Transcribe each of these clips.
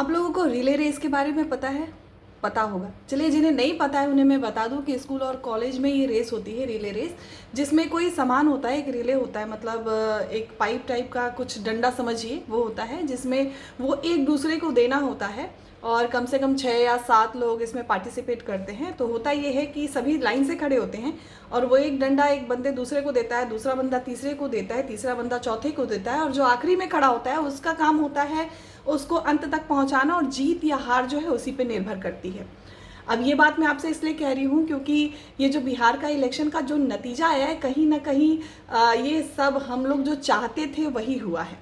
आप लोगों को रिले रेस के बारे में पता है? पता होगा। चलिए, जिन्हें नहीं पता है उन्हें मैं बता दूं कि स्कूल और कॉलेज में ये रेस होती है, रिले रेस, जिसमें कोई सामान होता है, एक रिले होता है, मतलब एक पाइप टाइप का कुछ डंडा समझिए वो होता है, जिसमें वो एक दूसरे को देना होता है और कम से कम 6 या 7 लोग इसमें पार्टिसिपेट करते हैं। तो होता ये है कि सभी लाइन से खड़े होते हैं और वो एक डंडा एक बंदे दूसरे को देता है, दूसरा बंदा तीसरे को देता है, तीसरा बंदा चौथे को देता है और जो आखिरी में खड़ा होता है उसका काम होता है उसको अंत तक पहुंचाना, और जीत या हार जो है उसी पे निर्भर करती है। अब ये बात मैं आपसे इसलिए कह रही हूँ क्योंकि ये जो बिहार का इलेक्शन का जो नतीजा आया है, कहीं ना कहीं ये सब हम लोग जो चाहते थे वही हुआ है।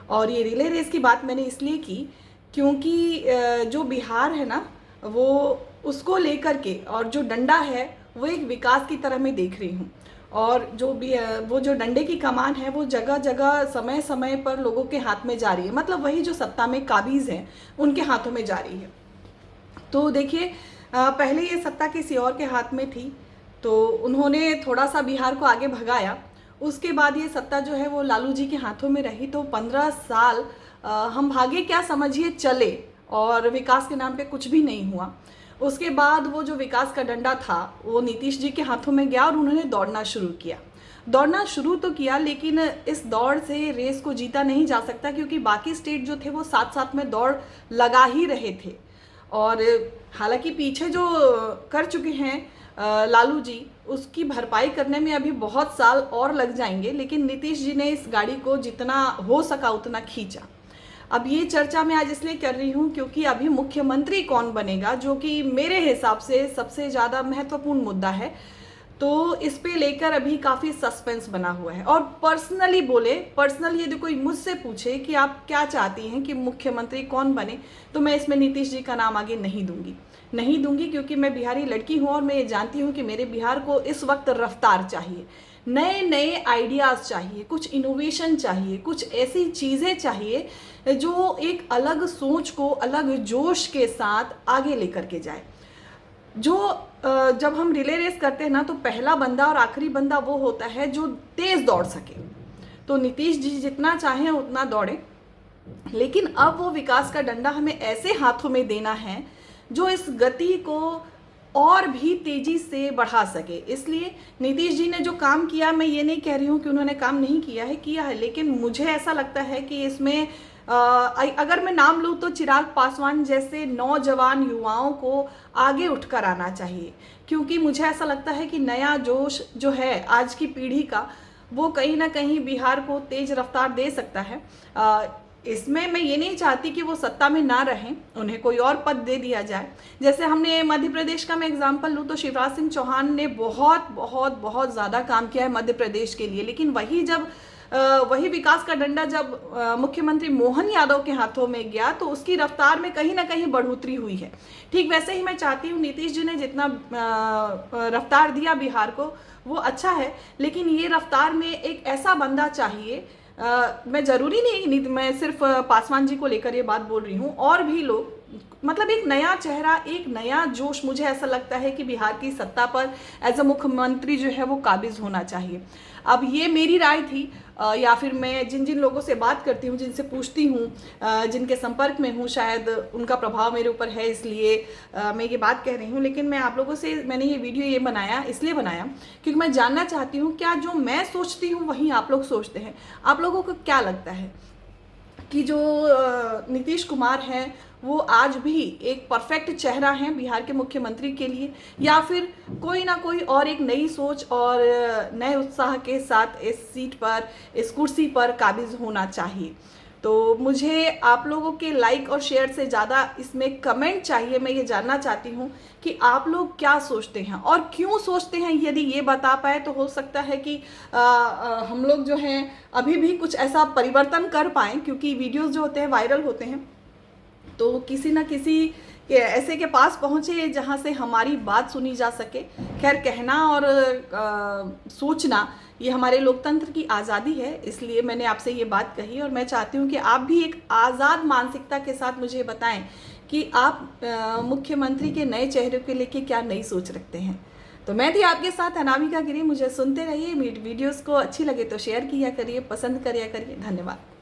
और ये रिले रेस की बात मैंने इसलिए की क्योंकि जो बिहार है ना, वो उसको लेकर के, और जो डंडा है वो एक विकास की तरह मैं देख रही हूँ। और जो भी वो जो डंडे की कमान है वो जगह जगह समय समय पर लोगों के हाथ में जा रही है, मतलब वही जो सत्ता में काबिज हैं उनके हाथों में जा रही है। तो देखिए, पहले ये सत्ता किसी और के हाथ में थी, तो उन्होंने थोड़ा सा बिहार को आगे भगाया। उसके बाद ये सत्ता जो है वो लालू जी के हाथों में रही, तो 15 साल हम भागे क्या समझिए चले, और विकास के नाम पे कुछ भी नहीं हुआ। उसके बाद वो जो विकास का डंडा था वो नीतीश जी के हाथों में गया और उन्होंने दौड़ना शुरू किया। दौड़ना शुरू तो किया, लेकिन इस दौड़ से रेस को जीता नहीं जा सकता क्योंकि बाकी स्टेट जो थे वो साथ साथ में दौड़ लगा ही रहे थे। और हालांकि पीछे जो कर चुके हैं लालू जी, उसकी भरपाई करने में अभी बहुत साल और लग जाएंगे, लेकिन नीतीश जी ने इस गाड़ी को जितना हो सका उतना खींचा। अब ये चर्चा मैं आज इसलिए कर रही हूँ क्योंकि अभी मुख्यमंत्री कौन बनेगा, जो कि मेरे हिसाब से सबसे ज़्यादा महत्वपूर्ण मुद्दा है, तो इस पे लेकर अभी काफ़ी सस्पेंस बना हुआ है। और पर्सनली यदि कोई मुझसे पूछे कि आप क्या चाहती हैं कि मुख्यमंत्री कौन बने, तो मैं इसमें नीतीश जी का नाम आगे नहीं दूंगी क्योंकि मैं बिहारी लड़की हूँ और मैं ये जानती हूँ कि मेरे बिहार को इस वक्त रफ्तार चाहिए, नए नए आइडियाज़ चाहिए, कुछ इनोवेशन चाहिए, कुछ ऐसी चीज़ें चाहिए जो एक अलग सोच को अलग जोश के साथ आगे लेकर के जाए। जो जब हम रिले रेस करते हैं ना, तो पहला बंदा और आखिरी बंदा वो होता है जो तेज दौड़ सके। तो नीतीश जी जितना चाहें उतना दौड़े, लेकिन अब वो विकास का डंडा हमें ऐसे हाथों में देना है जो इस गति को और भी तेजी से बढ़ा सके। इसलिए नीतीश जी ने जो काम किया, मैं ये नहीं कह रही हूँ कि उन्होंने काम नहीं किया है, लेकिन मुझे ऐसा लगता है कि इसमें अगर मैं नाम लूँ तो चिराग पासवान जैसे नौजवान युवाओं को आगे उठकर आना चाहिए, क्योंकि मुझे ऐसा लगता है कि नया जोश जो है आज की पीढ़ी का, वो कहीं ना कहीं बिहार को तेज रफ्तार दे सकता है। इसमें मैं ये नहीं चाहती कि वो सत्ता में ना रहें, उन्हें कोई और पद दे दिया जाए। जैसे हमने मध्य प्रदेश का मैं एग्जांपल लूँ तो शिवराज सिंह चौहान ने बहुत बहुत बहुत ज़्यादा काम किया है मध्य प्रदेश के लिए, लेकिन वही विकास का डंडा जब मुख्यमंत्री मोहन यादव के हाथों में गया तो उसकी रफ्तार में कहीं ना कहीं बढ़ोतरी हुई है। ठीक वैसे ही मैं चाहती हूँ, नीतीश जी ने जितना रफ्तार दिया बिहार को वो अच्छा है, लेकिन ये रफ्तार में एक ऐसा बंदा चाहिए। मैं ज़रूरी नहीं, मैं सिर्फ पासवान जी को लेकर ये बात बोल रही हूँ, और भी लोग, मतलब एक नया चेहरा, एक नया जोश, मुझे ऐसा लगता है कि बिहार की सत्ता पर एज अ मुख्यमंत्री जो है वो काबिज होना चाहिए। अब ये मेरी राय थी, या फिर मैं जिन जिन लोगों से बात करती हूँ, जिनसे पूछती हूँ, जिनके संपर्क में हूँ, शायद उनका प्रभाव मेरे ऊपर है, इसलिए मैं ये बात कह रही हूँ। लेकिन मैं आप लोगों से, मैंने ये वीडियो इसलिए बनाया क्योंकि मैं जानना चाहती हूँ क्या जो मैं सोचती हूँ वहीं आप लोग सोचते हैं। आप लोगों को क्या लगता है कि जो नीतीश कुमार हैं वो आज भी एक परफेक्ट चेहरा हैं बिहार के मुख्यमंत्री के लिए, या फिर कोई ना कोई और एक नई सोच और नए उत्साह के साथ इस सीट पर, इस कुर्सी पर काबिज होना चाहिए? तो मुझे आप लोगों के लाइक और शेयर से ज़्यादा इसमें कमेंट चाहिए। मैं ये जानना चाहती हूँ कि आप लोग क्या सोचते हैं और क्यों सोचते हैं। यदि ये बता पाए तो हो सकता है कि हम लोग जो हैं अभी भी कुछ ऐसा परिवर्तन कर पाएँ, क्योंकि वीडियोज़ जो होते हैं वायरल होते हैं तो किसी न किसी के ऐसे के पास पहुँचे जहाँ से हमारी बात सुनी जा सके। खैर, कहना और सोचना ये हमारे लोकतंत्र की आज़ादी है, इसलिए मैंने आपसे ये बात कही। और मैं चाहती हूँ कि आप भी एक आज़ाद मानसिकता के साथ मुझे बताएं कि आप मुख्यमंत्री के नए चेहरे के लेके क्या नई सोच रखते हैं। तो मैं थी आपके साथ अनामिका गिरी। मुझे सुनते रहिए, वीडियोज़ को अच्छी लगे तो शेयर किया करिए, पसंद करिए। धन्यवाद।